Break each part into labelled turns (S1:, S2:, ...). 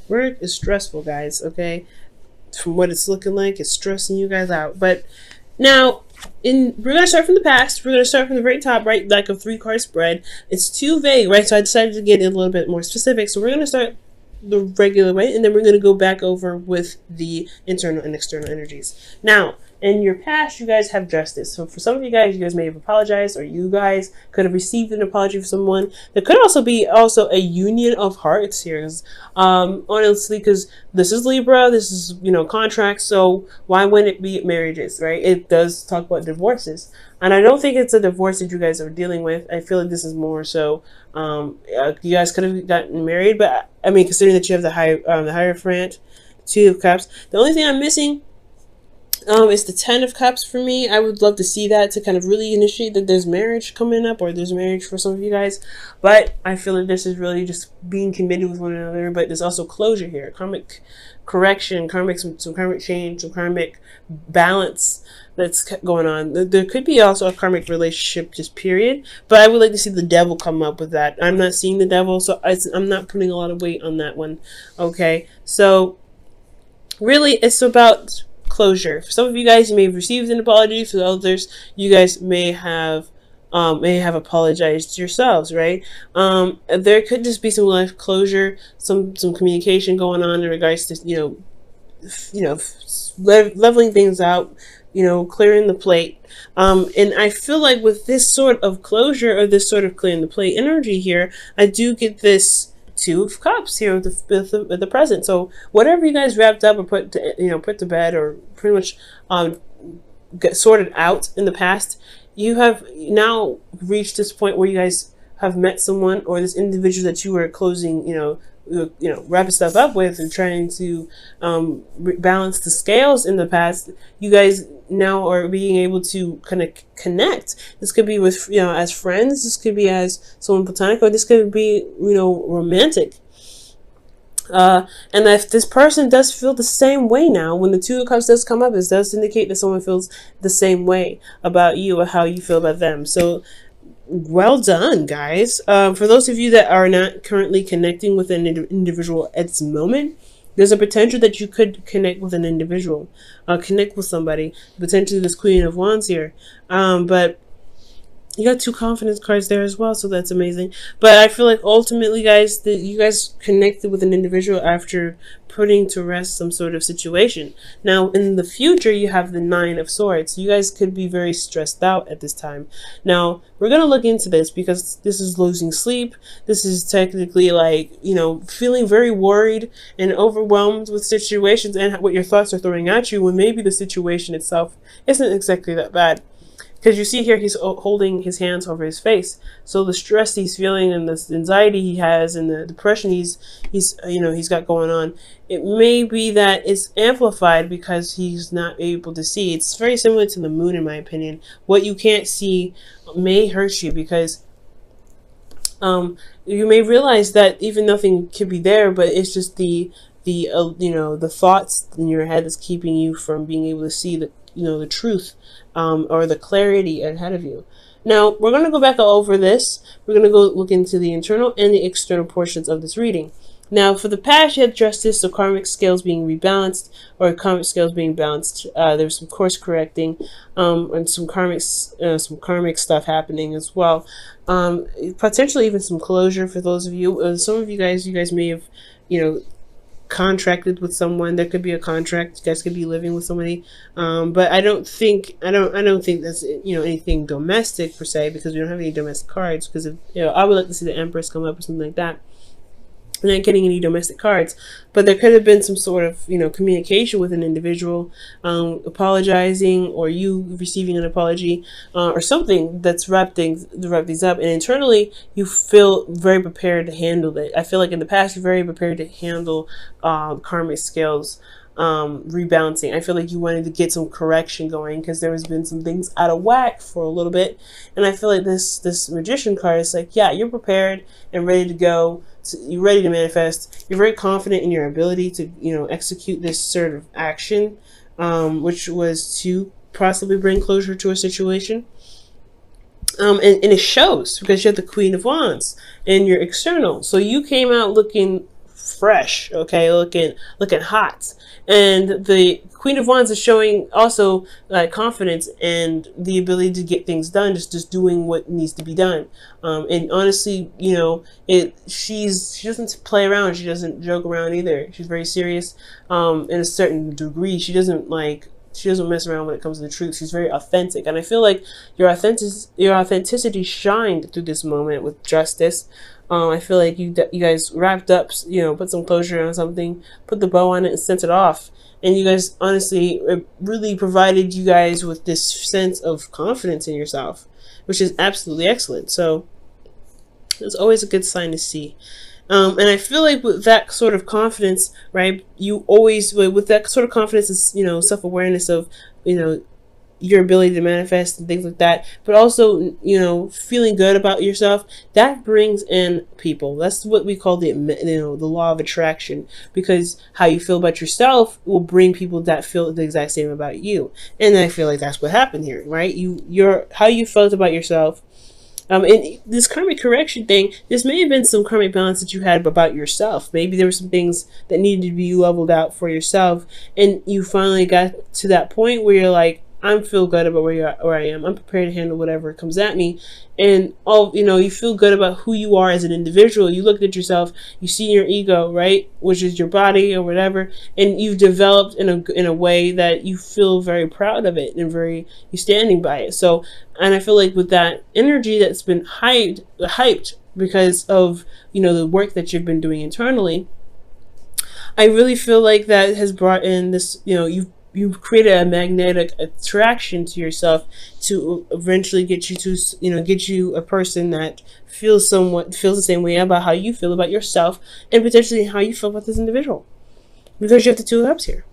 S1: Work is stressful, guys, okay? From what it's looking like, it's stressing you guys out. But now, we're gonna start from the past. We're gonna start from the very top, right? Like a 3-card spread. It's too vague, right? So I decided to get a little bit more specific. So we're gonna start the regular way, and then we're gonna go back over with the internal and external energies. Now, in your past, you guys have justice. So for some of you guys may have apologized, or you guys could have received an apology from someone. There could also be a union of hearts here. Honestly, because this is Libra, this is, contracts. So why wouldn't it be marriages, right? It does talk about divorces. And I don't think it's a divorce that you guys are dealing with. I feel like this is more so, you guys could have gotten married, but I mean, considering that you have the Hierophant, 2 of Cups. The only thing I'm missing it's the 10 of Cups for me. I would love to see that to kind of really initiate that there's marriage coming up, or there's marriage for some of you guys. But I feel like this is really just being committed with one another. But there's also closure here, karmic correction, some karmic change, some karmic balance that's going on. There could be also a karmic relationship, just period. But I would like to see the devil come up with that. I'm not seeing the devil, so I'm not putting a lot of weight on that one. Okay, so really, it's about closure. For some of you guys, you may have received an apology. For the others, you guys may have apologized yourselves, right? There could just be some life closure, some communication going on in regards to leveling things out, clearing the plate. And I feel like with this sort of closure, or this sort of clearing the plate energy here, I do get this 2 of Cups here with the present. So whatever you guys wrapped up or put to bed, or pretty much get sorted out in the past, you have now reached this point where you guys have met someone, or this individual that you were closing, wrapping stuff up with, and trying to balance the scales in the past. You guys now are being able to kind of connect. This could be with, as friends, this could be as someone platonic, or this could be, romantic. And if this person does feel the same way now, when the 2 of Cups does come up, it does indicate that someone feels the same way about you, or how you feel about them. So well done, guys. For those of you that are not currently connecting with an individual at this moment, there's a potential that you could connect with an individual, connect with somebody, potentially this Queen of Wands here. But you got 2 confidence cards there as well, so that's amazing. But I feel like ultimately, guys, that you guys connected with an individual after putting to rest some sort of situation. Now, in the future, you have the 9 of Swords. You guys could be very stressed out at this time. Now, we're going to look into this, because this is losing sleep. This is technically like, feeling very worried and overwhelmed with situations and what your thoughts are throwing at you, when maybe the situation itself isn't exactly that bad. Because you see here, he's holding his hands over his face. So the stress he's feeling, and the anxiety he has, and the depression he's got going on, it may be that it's amplified because he's not able to see. It's very similar to the moon, in my opinion. What you can't see may hurt you, because you may realize that even nothing could be there, but it's just the thoughts in your head that's keeping you from being able to see the truth, or the clarity ahead of you. Now, we're going to go back over this. We're going to go look into the internal and the external portions of this reading. Now, for the past, you had justice, so karmic scales being rebalanced, or karmic scales being balanced. There's some course correcting, and some karmic stuff happening as well. Potentially even some closure for those of you. Some of you guys may have, contracted with someone. There could be a contract. You guys could be living with somebody, but I don't think that's anything domestic per se, because we don't have any domestic cards. Because I would like to see the Empress come up or something like that. I'm not getting any domestic cards, but there could have been some sort of communication with an individual, apologizing, or you receiving an apology, or something that's wrapped these up. And internally, you feel very prepared to handle it. I feel like in the past, you're very prepared to handle karmic scales rebalancing. I feel like you wanted to get some correction going, because there has been some things out of whack for a little bit. And I feel like this Magician card is like, yeah, you're prepared and ready to go. You're ready to manifest. You're very confident in your ability to execute this sort of action, which was to possibly bring closure to a situation. And it shows, because you have the Queen of Wands in your external. So you came out looking fresh, okay, looking hot. And the Queen of Wands is showing also confidence and the ability to get things done, just doing what needs to be done. And honestly, you know, she doesn't play around, she doesn't joke around either. She's very serious in a certain degree. She doesn't mess around when it comes to the truth. She's very authentic, and I feel like your authenticity shined through this moment with justice. I feel like you guys wrapped up, you know, put some closure on something, put the bow on it, and sent it off. And you guys, honestly, it really provided you guys with this sense of confidence in yourself, which is absolutely excellent. So it's always a good sign to see. And I feel like with that sort of confidence, right, you always, with that sort of confidence, is, you know, self-awareness of, you know, your ability to manifest and things like that, but also, you know, feeling good about yourself, that brings in people. That's what we call the law of attraction, because how you feel about yourself will bring people that feel the exact same about you. And I feel like that's what happened here, right? How you felt about yourself. And this karmic correction thing, this may have been some karmic balance that you had about yourself. Maybe there were some things that needed to be leveled out for yourself, and you finally got to that point where you're like, I feel good about where I am. I'm prepared to handle whatever comes at me. And you feel good about who you are as an individual. You look at yourself, you see your ego, right? Which is your body or whatever. And you've developed in a way that you feel very proud of it and you're standing by it. So, and I feel like with that energy that's been hyped because of, you know, the work that you've been doing internally, I really feel like that has brought in this, you know, you've created a magnetic attraction to yourself to eventually get you a person that feels the same way about how you feel about yourself, and potentially how you feel about this individual, because you have the Two of Cups here.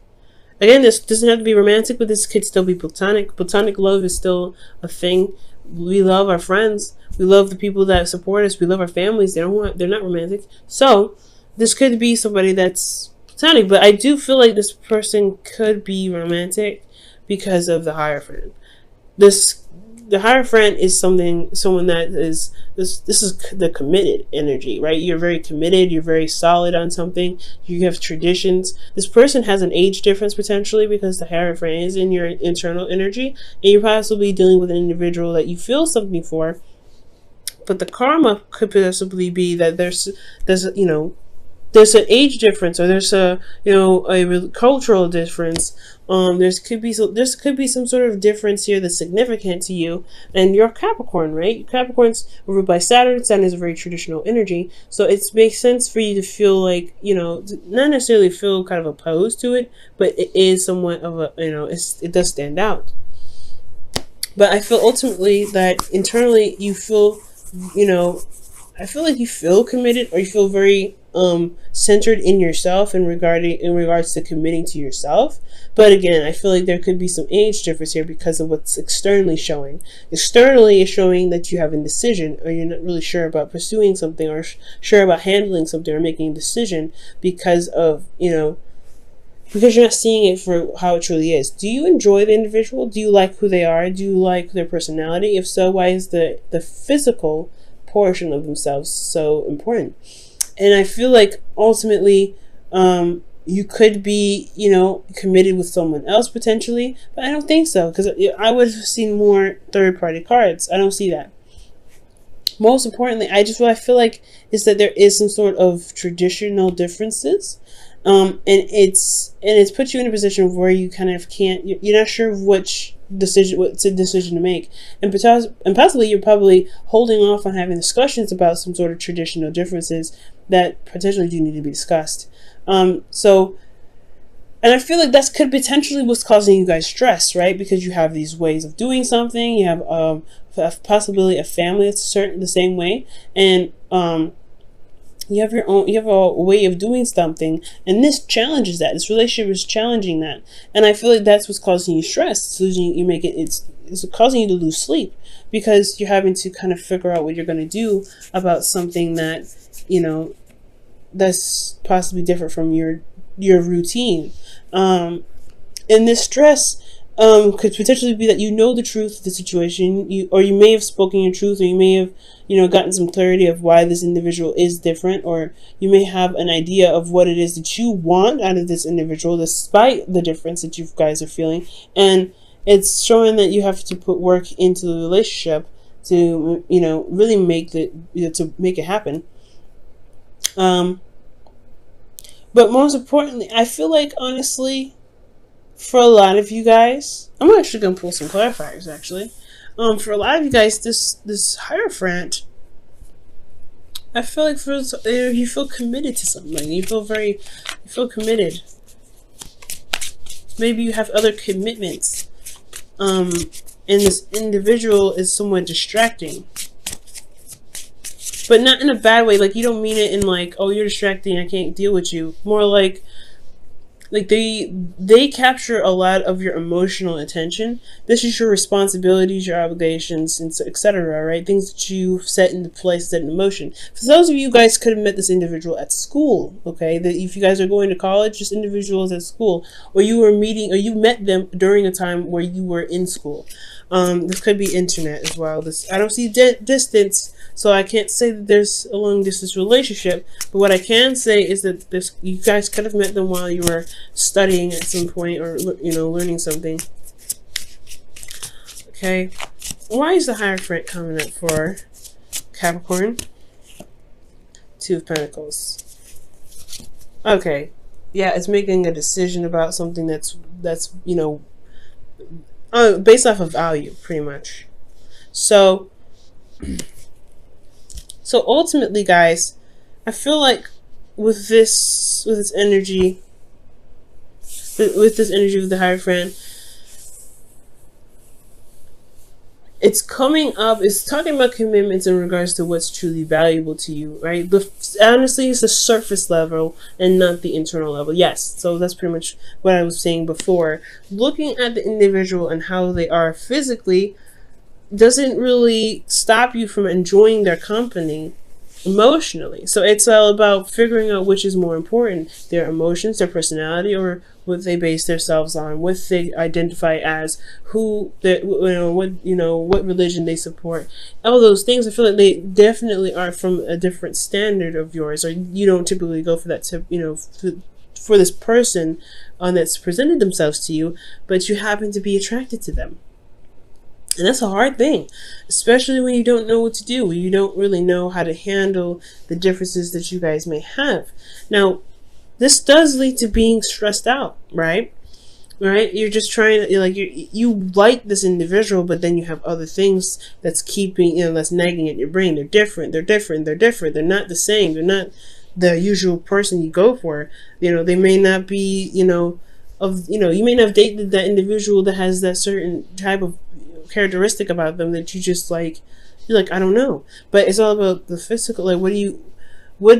S1: Again, this doesn't have to be romantic, but this could still be platonic. Platonic love is still a thing. We love our friends. We love the people that support us. We love our families. They're not romantic. So this could be somebody that's platonic, but I do feel like this person could be romantic because of the Hierophant. The Hierophant is someone that is this is the committed energy, right? You're very committed, you're very solid on something, you have traditions. This person has an age difference potentially, because the Hierophant is in your internal energy, and you're possibly dealing with an individual that you feel something for. But the karma could possibly be that there's an age difference, or there's a cultural difference. There could be some sort of difference here that's significant to you. And you're Capricorn, right? Capricorn's ruled by Saturn. Saturn is a very traditional energy, so it makes sense for you to feel like, you know, not necessarily feel kind of opposed to it, but it is somewhat of a, you know, it does stand out. But I feel ultimately that internally you feel, you know, I feel like you feel committed, or you feel very centered in yourself in regards to committing to yourself. But again, I feel like there could be some age difference here because of what's externally showing. Externally is showing that you have indecision, or you're not really sure about pursuing something, or sure about handling something, or making a decision because of, you know, because you're not seeing it for how it truly is. Do you enjoy the individual? Do you like who they are? Do you like their personality? If so, why is the physical portion of themselves so important? And I feel like ultimately you could be, you know, committed with someone else potentially, but I don't think so, because I would have seen more third-party cards. I don't see that. Most importantly, what I feel like is that there is some sort of traditional differences, and it's put you in a position where you kind of can't. You're not sure what's a decision to make, and possibly you're probably holding off on having discussions about some sort of traditional differences that potentially do need to be discussed. And I feel like that could potentially what's causing you guys stress, right? Because you have these ways of doing something. You have possibly a family that's the same way, and you have a way of doing something, and this challenges that. This relationship is challenging that, and I feel like that's what's causing you stress. It's causing you to lose sleep, because you're having to kind of figure out what you're going to do about something that, you know, that's possibly different from your routine. And this stress could potentially be that you know the truth of the situation, or you may have spoken your truth, or you may have, gotten some clarity of why this individual is different, or you may have an idea of what it is that you want out of this individual, despite the difference that you guys are feeling, and it's showing that you have to put work into the relationship to, really make to make it happen. But most importantly, I feel like, honestly, for a lot of you guys, I'm actually going to pull some clarifiers, actually. For a lot of you guys, this Hierophant, I feel like you feel committed to something. You feel committed. Maybe you have other commitments. And this individual is somewhat distracting. But not in a bad way. Like, you don't mean it in like, oh, you're distracting, I can't deal with you. More like they capture a lot of your emotional attention. This is your responsibilities, your obligations, and etc. Right? Things that you've set into place, set in motion. For those of you guys could have met this individual at school. Okay, that if you guys are going to college, this individual is at school, or you were meeting, or you met them during a time where you were in school. This could be internet as well. I don't see distance, so I can't say that there's a long distance relationship. But what I can say is that you guys could have met them while you were studying at some point, or learning something. Okay, why is the Hierophant coming up for Capricorn? Two of Pentacles. Okay, yeah, it's making a decision about something that's based off of value, pretty much. So ultimately, guys, I feel like with this energy, with the Hierophant, it's coming up. It's talking about commitments in regards to what's truly valuable to you, right? Honestly, it's the surface level and not the internal level. Yes, so that's pretty much what I was saying before. Looking at the individual and how they are physically doesn't really stop you from enjoying their company emotionally. So it's all about figuring out which is more important, their emotions, their personality, or what they base themselves on, what they identify as, what religion they support. All those things, I feel like they definitely are from a different standard of yours, or you don't typically go for that for this person that's presented themselves to you, but you happen to be attracted to them. And that's a hard thing, especially when you don't know what to do, when you don't really know how to handle the differences that you guys may have. Now, this does lead to being stressed out, right? Right? You're just trying to, you like this individual, but then you have other things that's that's nagging at your brain. They're different. They're not the same. They're not the usual person you go for. They may not be, you may not have dated that individual that has that certain type of characteristic about them that you just you're like, I don't know. But it's all about the physical. Like, what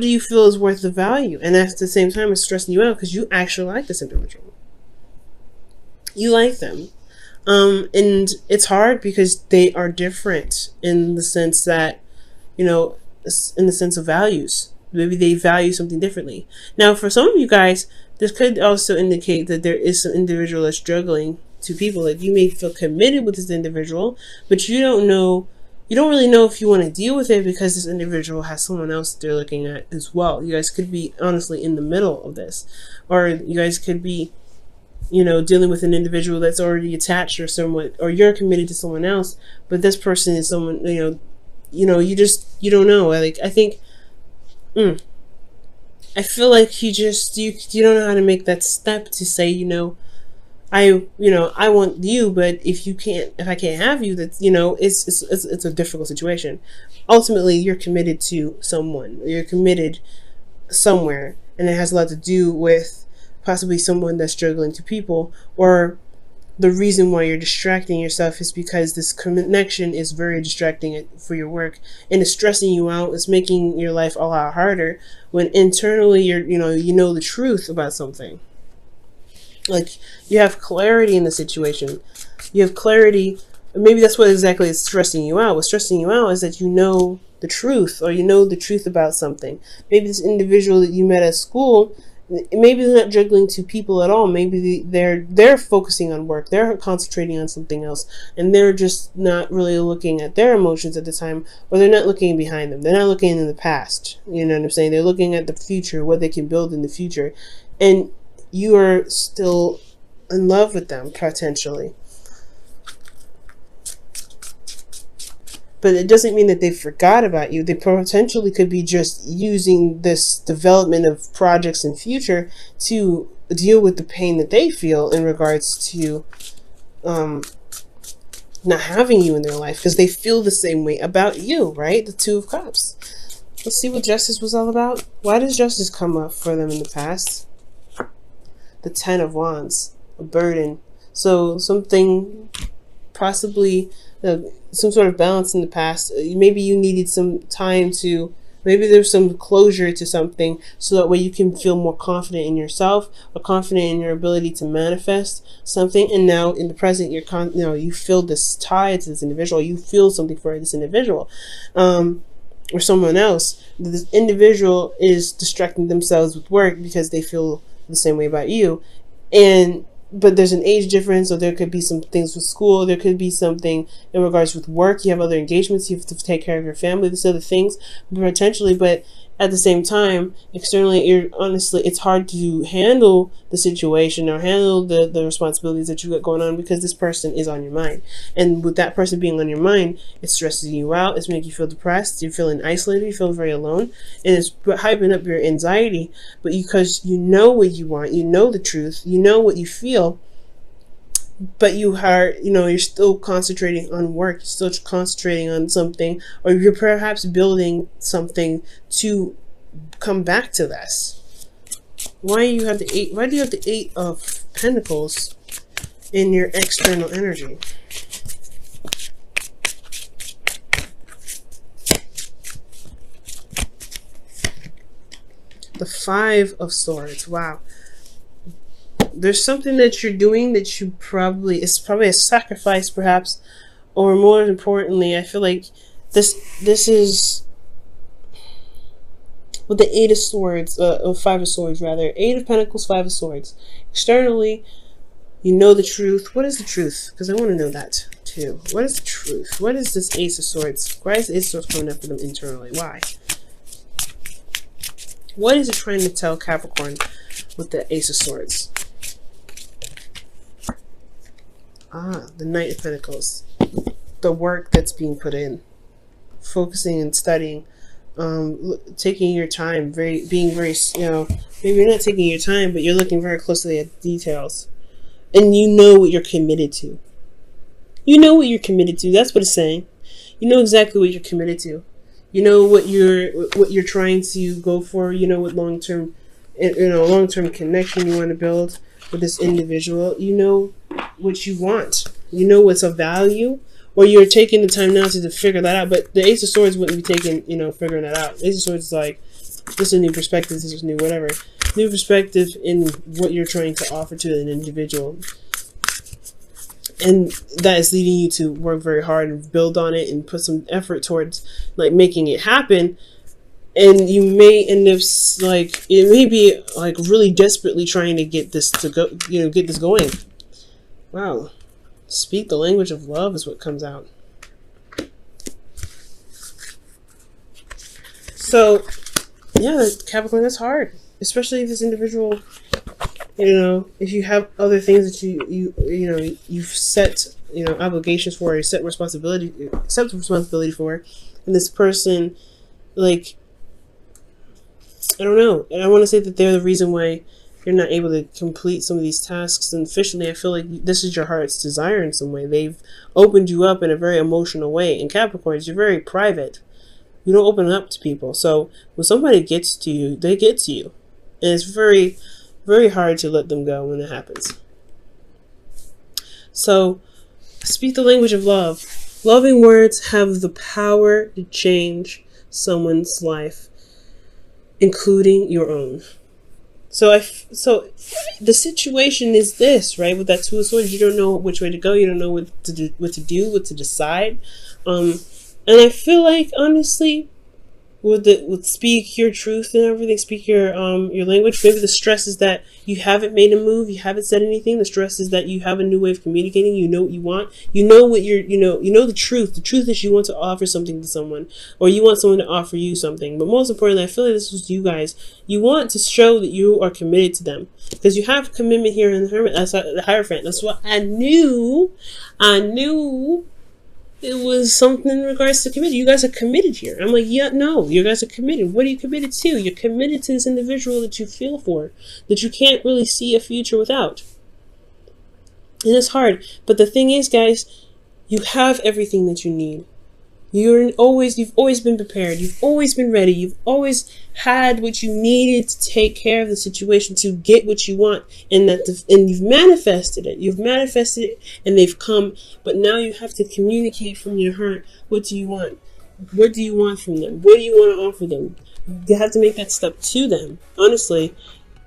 S1: do you feel is worth the value? And at the same time, it's stressing you out because you actually like this individual. You like them. And it's hard because they are different in the sense that, in the sense of values. Maybe they value something differently. Now, for some of you guys, this could also indicate that there is some individual that's struggling to people. Like, you may feel committed with this individual, but you don't really know if you want to deal with it because this individual has someone else they're looking at as well. You guys could be honestly in the middle of this, or you guys could be dealing with an individual that's already attached or someone, or you're committed to someone else, but this person is someone you don't know. Like, I think I feel like you don't know how to make that step to say, I want you, but if I can't have you, that's, it's a difficult situation. Ultimately, you're committed to someone. You're committed somewhere, and it has a lot to do with possibly someone that's struggling to people, or the reason why you're distracting yourself is because this connection is very distracting for your work, and it's stressing you out. It's making your life a lot harder when internally you know the truth about something. Like, you have clarity in the situation. You have clarity. Maybe that's what exactly is stressing you out. What's stressing you out is that you know the truth, or you know the truth about something. Maybe this individual that you met at school, maybe they're not juggling two people at all. Maybe they're focusing on work. They're concentrating on something else, and they're just not really looking at their emotions at the time, or they're not looking behind them. They're not looking in the past. You know what I'm saying? They're looking at the future, what they can build in the future, and you are still in love with them potentially. But it doesn't mean that they forgot about you. They potentially could be just using this development of projects in future to deal with the pain that they feel in regards to not having you in their life, because they feel the same way about you, right? The Two of Cups. Let's see what justice was all about. Why does justice come up for them in the past? The Ten of Wands, a burden. So something possibly some sort of balance in the past. Maybe you needed some time to, maybe there's some closure to something, so that way you can feel more confident in yourself, or confident in your ability to manifest something. And now in the present, you feel this tie to this individual. You feel something for this individual, or someone else. This individual is distracting themselves with work because they feel the same way about you, but there's an age difference, or there could be some things with school, there could be something in regards with work, you have other engagements, you have to take care of your family, these other things potentially. But at the same time, externally, honestly, it's hard to handle the situation or handle the responsibilities that you got going on, because this person is on your mind. And with that person being on your mind, it stresses you out, it's making you feel depressed, you're feeling isolated, you feel very alone, and it's hyping up your anxiety. But because you know what you want, you know the truth, you know what you feel, but you're still concentrating on work, you're still concentrating on something, or you're perhaps building something to come back to this. Why do you have the Eight of Pentacles in your external energy? The Five of Swords. Wow. There's something that you're doing that it's probably a sacrifice, perhaps, or more importantly, I feel like this is with the Eight of Swords, Five of Swords rather. Eight of Pentacles, Five of Swords. Externally, you know the truth. What is the truth? Because I want to know that too. What is the truth? What is this Ace of Swords? Why is the Ace of Swords coming up for them internally? Why? What is it trying to tell Capricorn with the Ace of Swords? The Knight of Pentacles. The work that's being put in. Focusing and studying. Taking your time. Being very, maybe you're not taking your time, but you're looking very closely at details. And you know what you're committed to. You know what you're committed to. That's what it's saying. You know exactly what you're committed to. You know what you're trying to go for. You know what long-term connection you want to build with this individual. You know what you want. You know what's of value, or you're taking the time now to figure that out. But the Ace of Swords wouldn't be taking, figuring that out. Ace of Swords is like, this is a new perspective, this is new whatever. New perspective in what you're trying to offer to an individual. And that is leading you to work very hard and build on it and put some effort towards making it happen. And you may end up it may be really desperately trying to get this to go, get this going. Wow. Speak the language of love is what comes out. So, yeah, Capricorn, that's hard. Especially if this individual, if you have other things that you've set, obligations for, or you accept responsibility for, and this person, I don't know. And I want to say that they're the reason why you're not able to complete some of these tasks. And officially, I feel like this is your heart's desire in some way. They've opened you up in a very emotional way. And Capricorns, you're very private. You don't open up to people. So when somebody gets to you, they get to you. And it's very, very hard to let them go when it happens. So speak the language of love. Loving words have the power to change someone's life, including your own. So the situation is this, right? With that Two of Swords, you don't know which way to go. You don't know what to do, what to decide. And I feel like, honestly, would speak your truth and everything, speak your language. Maybe the stress is that you haven't made a move, you haven't said anything. The stress is that you have a new way of communicating. You know what you want. You know what you know the truth. The truth is you want to offer something to someone, or you want someone to offer you something. But most importantly, I feel like this was you guys. You want to show that you are committed to them because you have commitment here in the Hermit. That's the Hierophant. That's what I knew. I knew. It was something in regards to committed. You guys are committed here. I'm like, yeah, no, you guys are committed. What are you committed to? You're committed to this individual that you feel for, that you can't really see a future without. And it's hard. But the thing is, guys, you have everything that you need. You've always been prepared. You've always been ready. You've always had what you needed to take care of the situation, to get what you want, and you've manifested it. You've manifested it, and they've come. But now you have to communicate from your heart. What do you want? What do you want from them? What do you want to offer them? You have to make that step to them, honestly,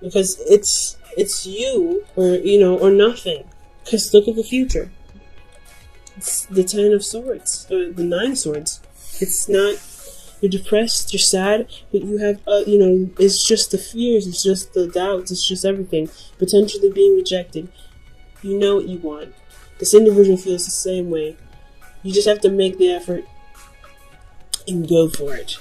S1: because it's you or nothing. Because look at the future. It's the 10 of Swords, or the 9 Swords. It's not, you're depressed, you're sad, but you have, it's just the fears, it's just the doubts, it's just everything. Potentially being rejected. You know what you want. This individual feels the same way. You just have to make the effort and go for it.